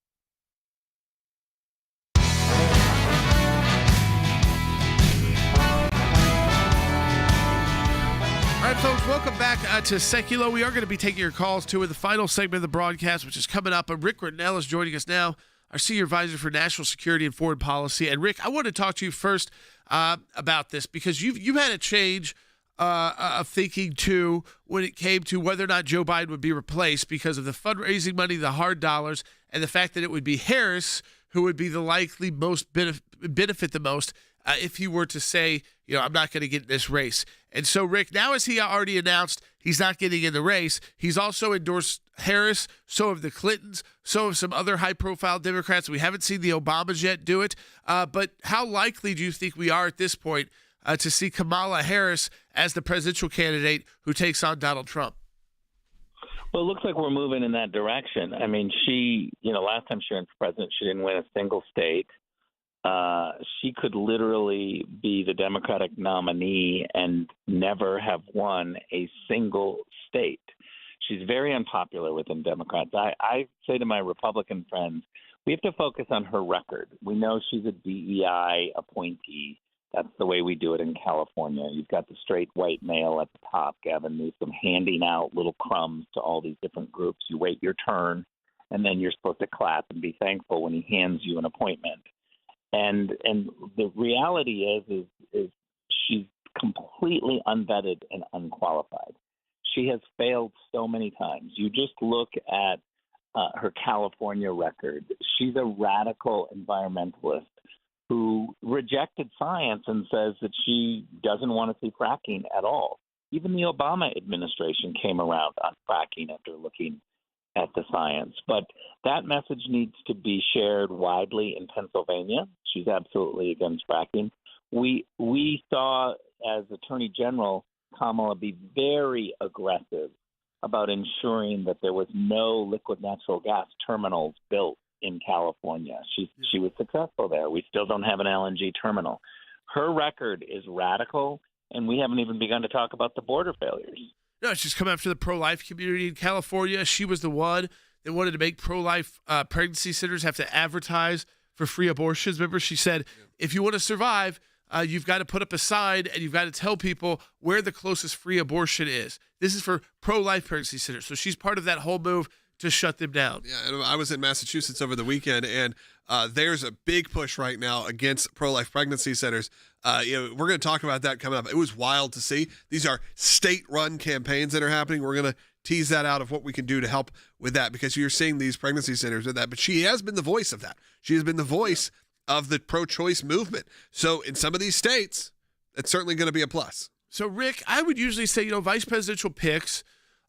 All right, folks, welcome back to Sekulow. We are going to be taking your calls, too, in the final segment of the broadcast, which is coming up. Rick Grenell is joining us now, our Senior Advisor for National Security and Foreign Policy. And, Rick, I want to talk to you first about this because you've had a change of thinking, too, when it came to whether or not Joe Biden would be replaced because of the fundraising money, the hard dollars, and the fact that it would be Harris who would be the likely most benefit the most if he were to say, I'm not going to get in this race. And so, Rick, now as he already announced he's not getting in the race, he's also endorsed Harris, so have the Clintons, so have some other high-profile Democrats. We haven't seen the Obamas yet do it. But how likely do you think we are at this point to see Kamala Harris as the presidential candidate who takes on Donald Trump? Well, it looks like we're moving in that direction. I mean, she, last time she ran for president, she didn't win a single state. She could literally be the Democratic nominee and never have won a single state. She's very unpopular within Democrats. I say to my Republican friends, we have to focus on her record. We know she's a DEI appointee. That's the way we do it in California. You've got the straight white male at the top, Gavin Newsom, handing out little crumbs to all these different groups. You wait your turn, and then you're supposed to clap and be thankful when he hands you an appointment. And the reality is she's completely unvetted and unqualified. She has failed so many times. You just look at her California record. She's a radical environmentalist who rejected science and says that she doesn't want to see fracking at all. Even the Obama administration came around on fracking after looking at the science. But that message needs to be shared widely in Pennsylvania. She's absolutely against fracking. We saw, as Attorney General, Kamala be very aggressive about ensuring that there was no liquid natural gas terminals built in California. She was successful there. We still don't have an LNG terminal. Her record is radical, and we haven't even begun to talk about the border failures. No, she's come after the pro-life community in California. She was the one that wanted to make pro-life pregnancy centers have to advertise for free abortions. Remember, she said, if you want to survive, you've got to put up a sign and you've got to tell people where the closest free abortion is. This is for pro-life pregnancy centers. So she's part of that whole move to shut them down. Yeah, and I was in Massachusetts over the weekend, and there's a big push right now against pro-life pregnancy centers. We're going to talk about that coming up. It was wild to see. These are state-run campaigns that are happening. We're going to tease that out of what we can do to help with that, because you're seeing these pregnancy centers with that. But she has been the voice of that. She has been the voice of the pro-choice movement. So in some of these states, it's certainly going to be a plus. So, Rick, I would usually say, vice presidential picks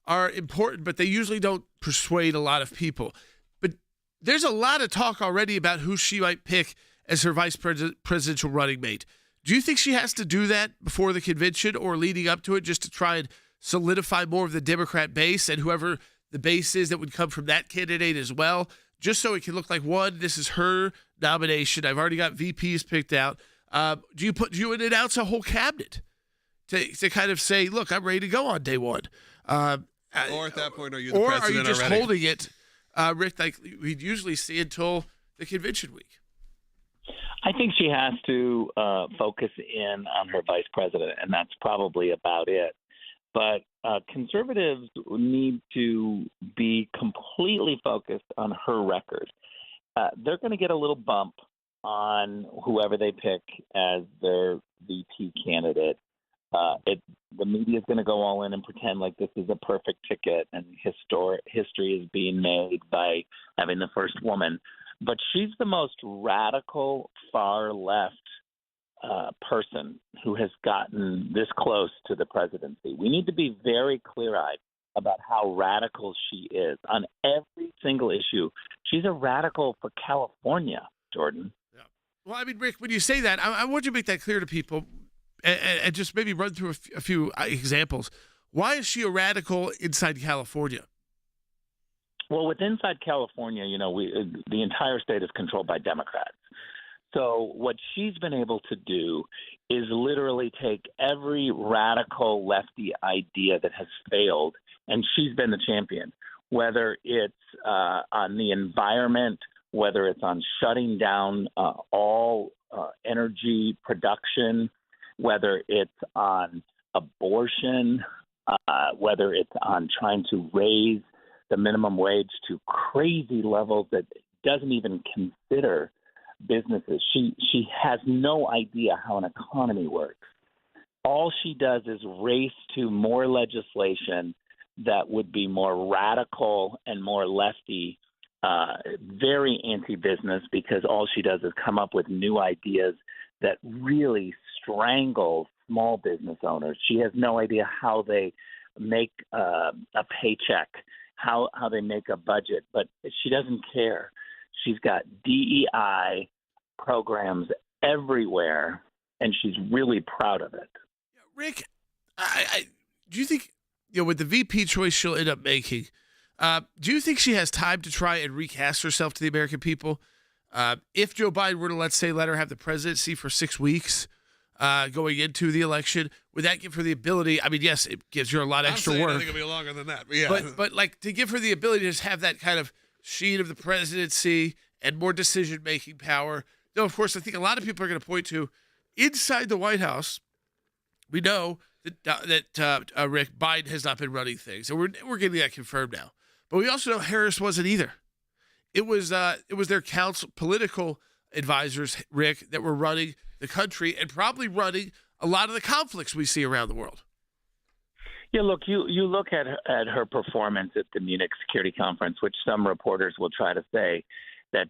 are important, but they usually don't persuade a lot of people. But there's a lot of talk already about who she might pick as her vice presidential running mate. Do you think she has to do that before the convention or leading up to it, just to try and solidify more of the Democrat base and whoever the base is that would come from that candidate as well, just so it can look like, one, this is her nomination. I've already got VPs picked out. Do you announce a whole cabinet to kind of say, look, I'm ready to go on day one? Or at that point, are you the president already? Or are you just already? holding it, Rick, like we'd usually see until the convention week? I think she has to focus in on her vice president, and that's probably about it. But conservatives need to be completely focused on her record. They're going to get a little bump on whoever they pick as their VP candidate. The media is going to go all in and pretend like this is a perfect ticket and history is being made by having the first woman. But she's the most radical, far left person who has gotten this close to the presidency. We need to be very clear-eyed about how radical she is on every single issue. She's a radical for California, Jordan. Yeah. Well, I mean, Rick, when you say that, I want you to make that clear to people and just maybe run through a few examples. Why is she a radical inside California? Well, with inside California, the entire state is controlled by Democrats. So what she's been able to do is literally take every radical lefty idea that has failed, and she's been the champion, whether it's on the environment, whether it's on shutting down all energy production, whether it's on abortion, whether it's on trying to raise the minimum wage to crazy levels that doesn't even consider businesses. She has no idea how an economy works. All she does is race to more legislation that would be more radical and more lefty, very anti-business, because all she does is come up with new ideas that really strangle small business owners. She has no idea how they make a paycheck, how they make a budget, but she doesn't care. She's got DEI programs everywhere, and she's really proud of it. Rick, do you think, with the VP choice she'll end up making, do you think she has time to try and recast herself to the American people? If Joe Biden were to, let's say, let her have the presidency for 6 weeks going into the election, would that give her the ability? I mean, yes, it gives her a lot of extra work. I think it'll be longer than that. But yeah. But like to give her the ability to just have that kind of sheen of the presidency and more decision-making power. Though, of course, I think a lot of people are going to point to inside the White House, we know that Rick, Biden has not been running things. And we're getting that confirmed now. But we also know Harris wasn't either. It was their political advisors, Rick, that were running the country and probably running a lot of the conflicts we see around the world. Yeah, look, you look at her performance at the Munich Security Conference, which some reporters will try to say that,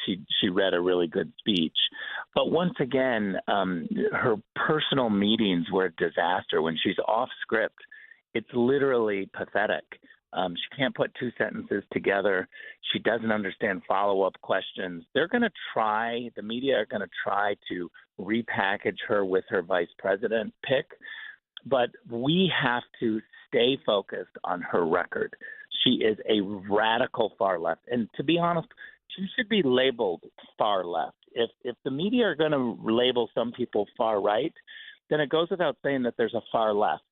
she read a really good speech. But once again, her personal meetings were a disaster. When she's off script, it's literally pathetic. She can't put two sentences together. She doesn't understand follow-up questions. The media are going to try to repackage her with her vice president pick, but we have to stay focused on her record. She is a radical far left. And to be honest, she should be labeled far left. If the media are going to label some people far right, then it goes without saying that there's a far left.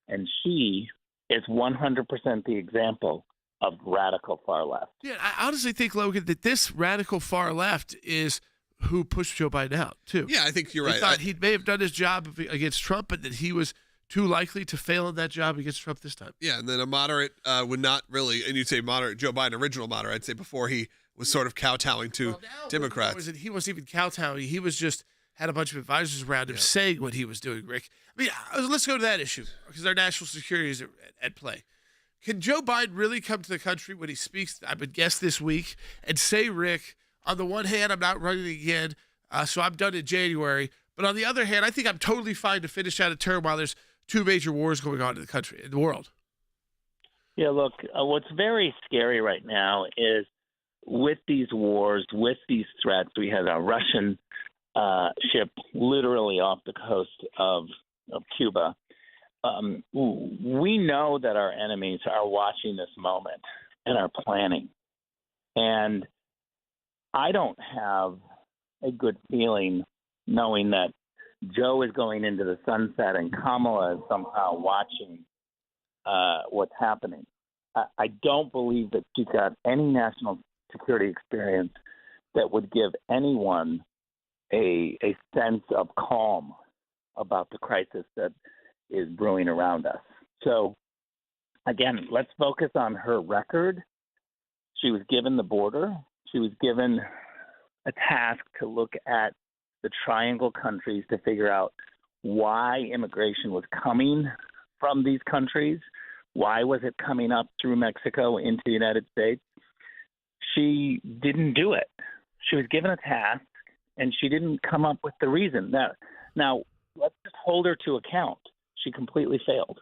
And she is 100% the example of radical far left. Yeah, I honestly think, Logan, that this radical far left is who pushed Joe Biden out, too. Yeah, I think you're right. They thought he may have done his job against Trump, but that he was too likely to fail in that job against Trump this time. Yeah, and then a moderate would not really, and you'd say moderate, Joe Biden, original moderate, I'd say before he was sort of kowtowing to Democrats. He wasn't even kowtowing. He was just had a bunch of advisors around him saying what he was doing, Rick. I mean, let's go to that issue because our national security is at play. Can Joe Biden really come to the country when he speaks, I would guess this week, and say, Rick, on the one hand, I'm not running again, so I'm done in January. But on the other hand, I think I'm totally fine to finish out a term while there's two major wars going on in the country, in the world. Yeah, look, what's very scary right now is with these wars, with these threats, we had a Russian ship literally off the coast of Cuba. We know that our enemies are watching this moment and are planning. And I don't have a good feeling knowing that Joe is going into the sunset and Kamala is somehow watching what's happening. I don't believe that she's got any national security experience that would give anyone a sense of calm about the crisis that is brewing around us. So, again, let's focus on her record. She was given the border. She was given a task to look at the triangle countries to figure out why immigration was coming from these countries. Why was it coming up through Mexico into the United States? She didn't do it. She was given a task, and she didn't come up with the reason. Now let's just hold her to account. She completely failed.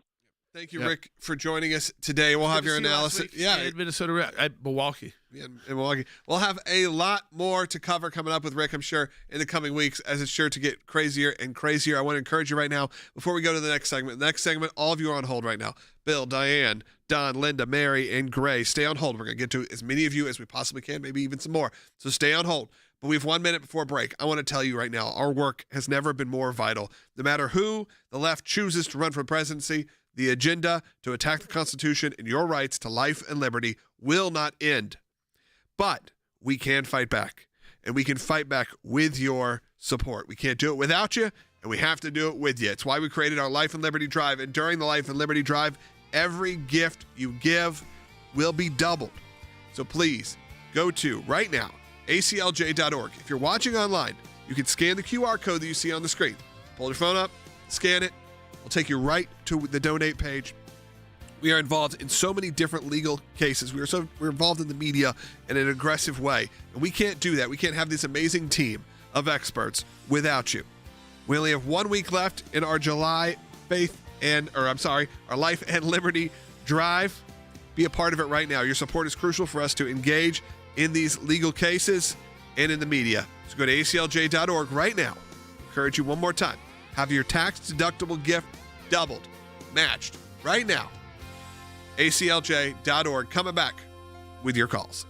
Thank you, Rick, for joining us today. We'll have your analysis. Yeah, in Minnesota, at Milwaukee. Yeah, in Milwaukee. We'll have a lot more to cover coming up with Rick, I'm sure, in the coming weeks, as it's sure to get crazier and crazier. I want to encourage you right now, before we go to the next segment. The next segment, all of you are on hold right now. Bill, Diane, Don, Linda, Mary, and Gray. Stay on hold. We're going to get to as many of you as we possibly can, maybe even some more. So stay on hold. But we have 1 minute before break. I want to tell you right now, our work has never been more vital. No matter who the left chooses to run for presidency, the agenda to attack the Constitution and your rights to life and liberty will not end. But we can fight back, and we can fight back with your support. We can't do it without you, and we have to do it with you. It's why we created our Life and Liberty Drive, and during the Life and Liberty Drive, every gift you give will be doubled. So please go to, right now, ACLJ.org. If you're watching online, you can scan the QR code that you see on the screen. Pull your phone up, scan it. We'll take you right to the donate page. We are involved in so many different legal cases. We're involved in the media in an aggressive way. And we can't do that. We can't have this amazing team of experts without you. We only have 1 week left in our July our Life and Liberty Drive. Be a part of it right now. Your support is crucial for us to engage in these legal cases and in the media. So go to ACLJ.org right now. Encourage you one more time. Have your tax-deductible gift doubled, matched, right now. ACLJ.org. Coming back with your calls.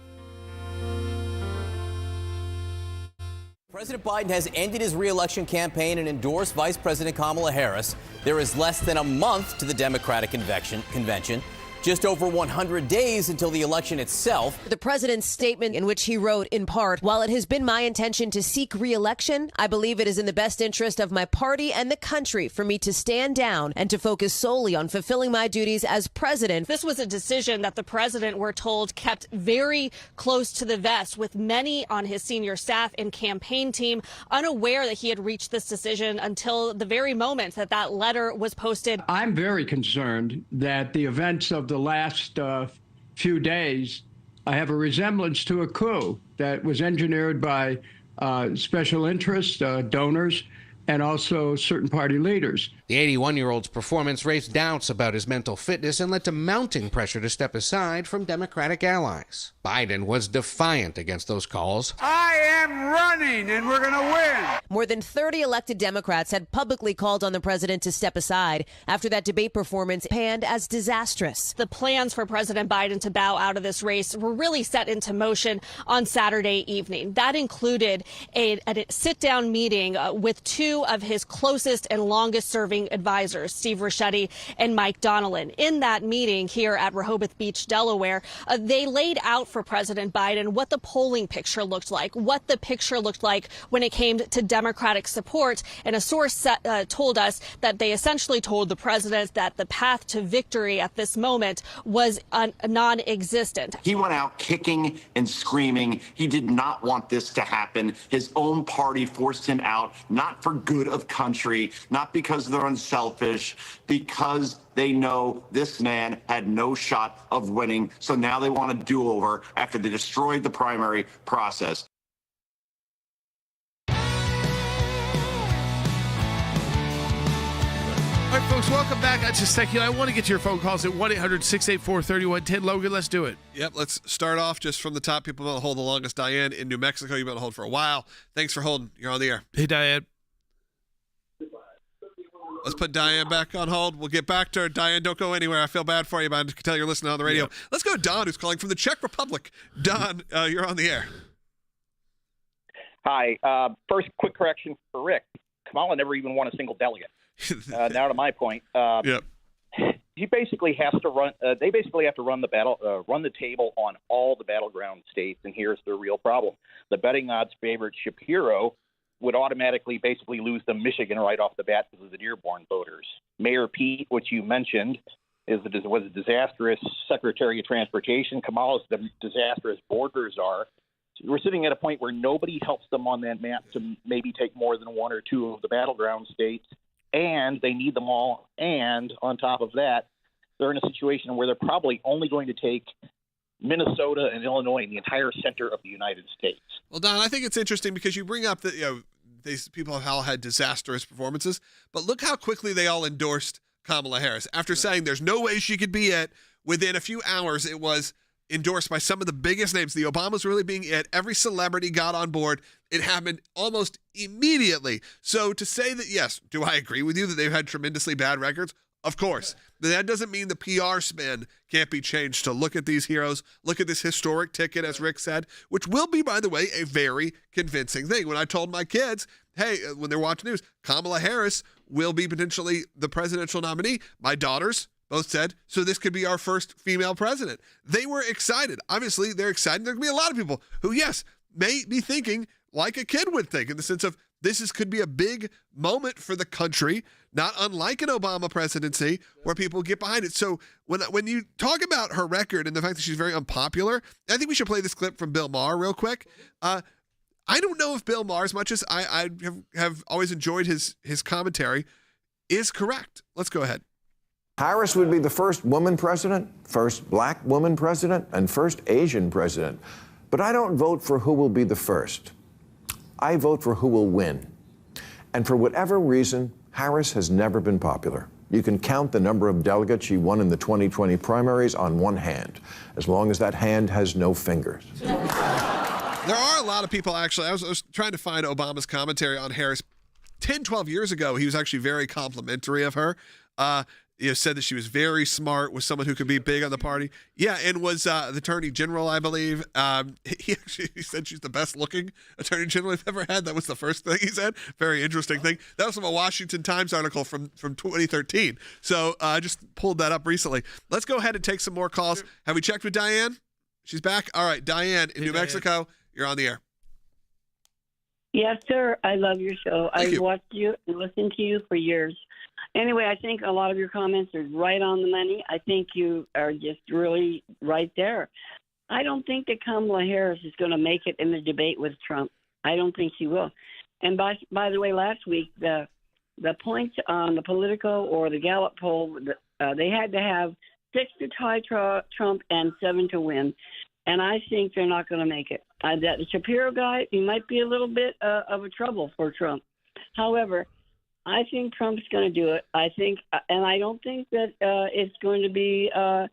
President Biden has ended his reelection campaign and endorsed Vice President Kamala Harris. There is less than a month to the Democratic convention. Just over 100 days until the election itself. The president's statement, in which he wrote, in part, "While it has been my intention to seek re-election, I believe it is in the best interest of my party and the country for me to stand down and to focus solely on fulfilling my duties as president." This was a decision that the president, we're told, kept very close to the vest, with many on his senior staff and campaign team unaware that he had reached this decision until the very moment that that letter was posted. I'm very concerned that the events of the last few days have a resemblance to a coup that was engineered by special interests, donors, and also certain party leaders. The 81-year-old's performance raised doubts about his mental fitness and led to mounting pressure to step aside from Democratic allies. Biden was defiant against those calls. I am running, and we're going to win. More than 30 elected Democrats had publicly called on the president to step aside after that debate performance panned as disastrous. The plans for President Biden to bow out of this race were really set into motion on Saturday evening. That included a sit-down meeting with two of his closest and longest-serving having advisors, Steve Ricchetti and Mike Donnellan. In that meeting here at Rehoboth Beach, Delaware, they laid out for President Biden what the polling picture looked like, what the picture looked like when it came to Democratic support. And a source told us that they essentially told the president that the path to victory at this moment was non-existent. He went out kicking and screaming. He did not want this to happen. His own party forced him out, not for good of country, not because they're unselfish, because they know this man had no shot of winning. So now they want a do-over after they destroyed the primary process. All right, folks, welcome back. That's just Sekulow. I want to get to your phone calls at 1-800-684-3110. Logan, let's do it. Yep, let's start off just from the top. People want to hold the longest. Diane in New Mexico, you've been on hold for a while. Thanks for holding. You're on the air. Hey, Diane. Let's put Diane back on hold. We'll get back to her. Diane, don't go anywhere. I feel bad for you, but I can tell you're listening on the radio. Yep. Let's go to Don, who's calling from the Czech Republic. Don, you're on the air. Hi. First, quick correction for Rick. Kamala never even won a single delegate. Now to my point. Yep. He basically has to run. They basically have to run the table on all the battleground states, and here's the real problem: the betting odds favored Shapiro would automatically basically lose to Michigan right off the bat because of the Dearborn voters. Mayor Pete, which you mentioned, was a disastrous Secretary of Transportation. Kamala's the disastrous border czar. We're sitting at a point where nobody helps them on that map to maybe take more than one or two of the battleground states. And they need them all. And on top of that, they're in a situation where they're probably only going to take Minnesota and Illinois in the entire center of the United States. Well, Don, I think it's interesting because you bring up that these people have all had disastrous performances, but look how quickly they all endorsed Kamala Harris. After saying there's no way she could be it, within a few hours it was endorsed by some of the biggest names. The Obamas really being it. Every celebrity got on board. It happened almost immediately. So to say that, yes, do I agree with you that they've had tremendously bad records? Of course. But that doesn't mean the PR spin can't be changed to look at these heroes, look at this historic ticket, as Rick said, which will be, by the way, a very convincing thing. When I told my kids, hey, when they're watching news, Kamala Harris will be potentially the presidential nominee, my daughters both said, so this could be our first female president. They were excited. Obviously, they're excited. There could be a lot of people who, yes, may be thinking like a kid would think, in the sense of could be a big moment for the country, not unlike an Obama presidency where people get behind it. So when you talk about her record and the fact that she's very unpopular, I think we should play this clip from Bill Maher real quick. I don't know if Bill Maher, as much as I have always enjoyed his commentary, is correct. Let's go ahead. Harris would be the first woman president, first black woman president, and first Asian president. But I don't vote for who will be the first. I vote for who will win. And for whatever reason, Harris has never been popular. You can count the number of delegates she won in the 2020 primaries on one hand, as long as that hand has no fingers. There are a lot of people, actually. I was trying to find Obama's commentary on Harris. 10, 12 years ago, he was actually very complimentary of her. Said that she was very smart, was someone who could be big on the party. Yeah, and was the Attorney General, I believe. He said she's the best looking Attorney General we've ever had. That was the first thing he said. Very interesting thing. That was from a Washington Times article from 2013. So I just pulled that up recently. Let's go ahead and take some more calls. Have we checked with Diane? She's back? All right, Diane in New Mexico, you're on the air. Yes, sir. I love your show. I've watched you and listened to you for years. Anyway, I think a lot of your comments are right on the money. I think you are just really right there. I don't think that Kamala Harris is going to make it in the debate with Trump. I don't think she will. And by the way, last week, the points on the Politico or the Gallup poll, they had to have 6 to tie Trump and 7 to win. And I think they're not going to make it. That Shapiro guy, he might be a little bit of a trouble for Trump. However, I think Trump's going to do it. I think, and I don't think that it's going to be a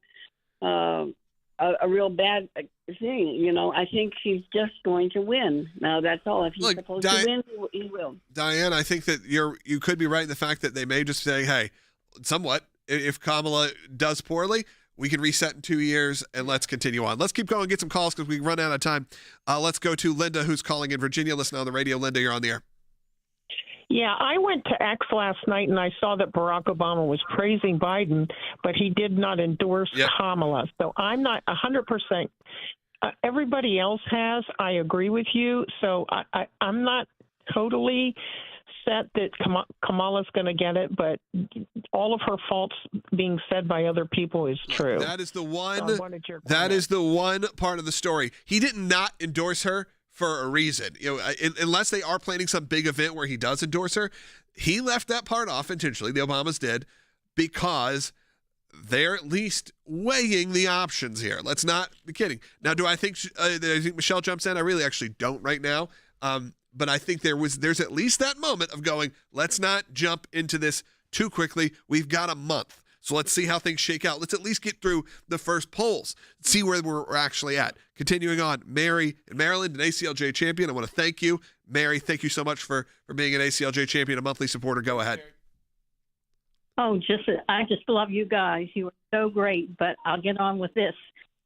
real bad thing. You know, I think he's just going to win. Now, that's all. If he's supposed to win, he will. Diane, I think that you could be right in the fact that they may just say, hey, somewhat, if Kamala does poorly, we can reset in 2 years and let's continue on. Let's keep going, get some calls because we run out of time. Let's go to Linda, who's calling in Virginia. Listen on the radio. Linda, you're on the air. Yeah, I went to X last night and I saw that Barack Obama was praising Biden, but he did not endorse Kamala. So I'm not 100%. Everybody else has. I agree with you. So I'm not totally set that Kamala's going to get it, but all of her faults being said by other people is true. That is the one. So that is the one part of the story. He did not endorse her for a reason. Unless they are planning some big event where he does endorse her, he left that part off intentionally. The Obamas did, because they're at least weighing the options here. Let's not be kidding. Now, do I think Michelle jumps in? I really actually don't right now. But I think there's at least that moment of going, let's not jump into this too quickly. We've got a month. So let's see how things shake out. Let's at least get through the first polls, see where we're actually at. Continuing on, Mary in Maryland, an ACLJ champion. I want to thank you. Mary, thank you so much for being an ACLJ champion, a monthly supporter. Go ahead. Oh, I just love you guys. You are so great, but I'll get on with this.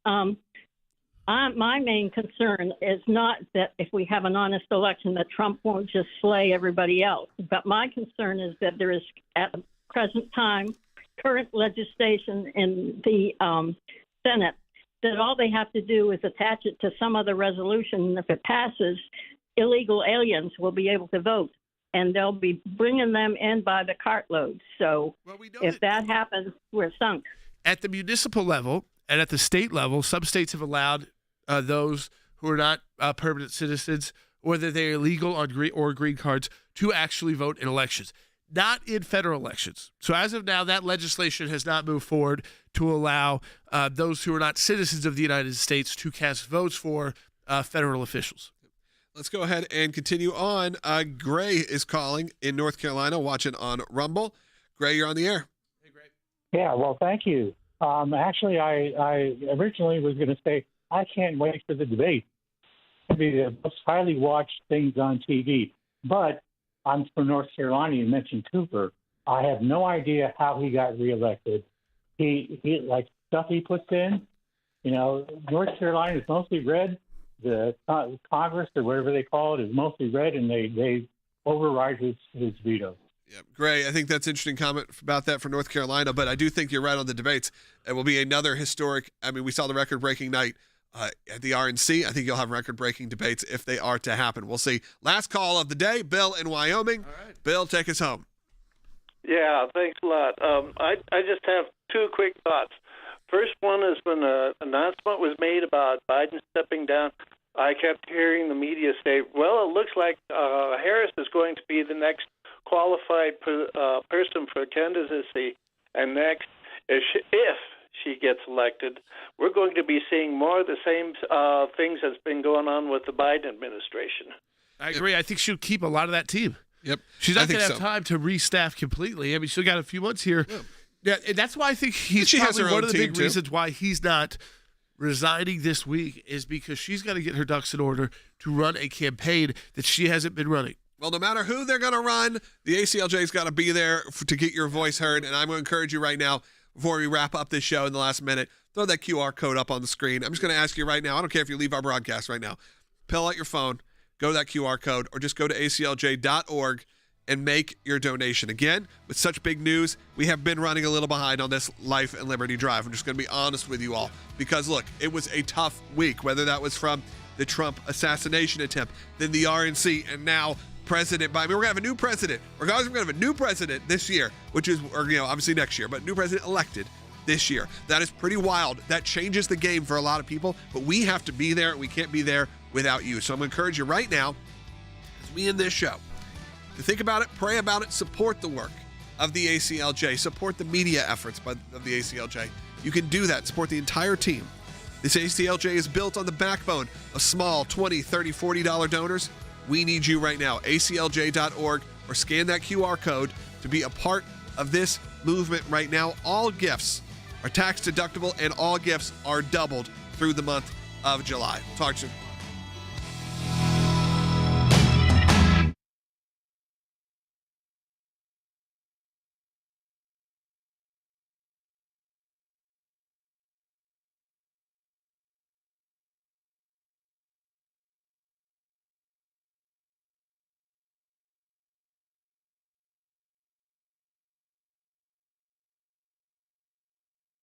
My main concern is not that if we have an honest election that Trump won't just slay everybody else. But my concern is that there is, at the present time, current legislation in the Senate that all they have to do is attach it to some other resolution. And if it passes, illegal aliens will be able to vote. And they'll be bringing them in by the cartload. So if that happens, we're sunk. At the municipal level and at the state level, some states have allowed those who are not permanent citizens, whether they're illegal or green cards, to actually vote in elections. Not in federal elections. So as of now, that legislation has not moved forward to allow those who are not citizens of the United States to cast votes for federal officials. Let's go ahead and continue on. Gray is calling in North Carolina, watching on Rumble. Gray, you're on the air. Hey, Gray. Yeah, well, thank you. Actually, I originally was going to say I can't wait for the debate. It'll be the most highly watched things on TV. But I'm from North Carolina. You mentioned Cooper. I have no idea how he got reelected. He like stuff he puts in. North Carolina is mostly red. The Congress or whatever they call it is mostly red, and they override his veto. Yeah, Gray, I think that's an interesting comment about that for North Carolina, but I do think you're right on the debates. It will be another historic. I mean, we saw the record-breaking night at the RNC. I think you'll have record-breaking debates if they are to happen. We'll see. Last call of the day, Bill in Wyoming. All right. Bill, take us home. Yeah, thanks a lot. I just have two quick thoughts. First one is when an announcement was made about Biden stepping down, I kept hearing the media say, well, it looks like Harris is going to be the next qualified person for candidacy. And next, if she gets elected, we're going to be seeing more of the same things that's been going on with the Biden administration. I agree. I think she'll keep a lot of that team. Yep. She's not going to have time to restaff completely. I mean, she's got a few months here. Yeah, and that's why I think he's probably one of the big reasons why he's not resigning this week, is because she's got to get her ducks in order to run a campaign that she hasn't been running. Well, no matter who they're going to run, the ACLJ's got to be there to get your voice heard. And I'm going to encourage you right now, before we wrap up this show in the last minute, throw that QR code up on the screen. I'm just going to ask you right now, I don't care if you leave our broadcast right now, pull out your phone, go to that QR code, or just go to aclj.org and make your donation. Again, with such big news, we have been running a little behind on this Life and Liberty Drive. I'm just going to be honest with you all, because look, it was a tough week, whether that was from the Trump assassination attempt, then the RNC, and now President Biden. We're going to have a new president. Regardless, we're going to have a new president this year, which is, obviously next year, but new president elected this year. That is pretty wild. That changes the game for a lot of people, but we have to be there. We can't be there without you. So I'm going to encourage you right now, as we end this show, to think about it, pray about it, support the work of the ACLJ, support the media efforts of the ACLJ. You can do that, support the entire team. This ACLJ is built on the backbone of small $20, $30, $40 donors. We need you right now, aclj.org, or scan that QR code to be a part of this movement right now. All gifts are tax deductible, and all gifts are doubled through the month of July. Talk soon.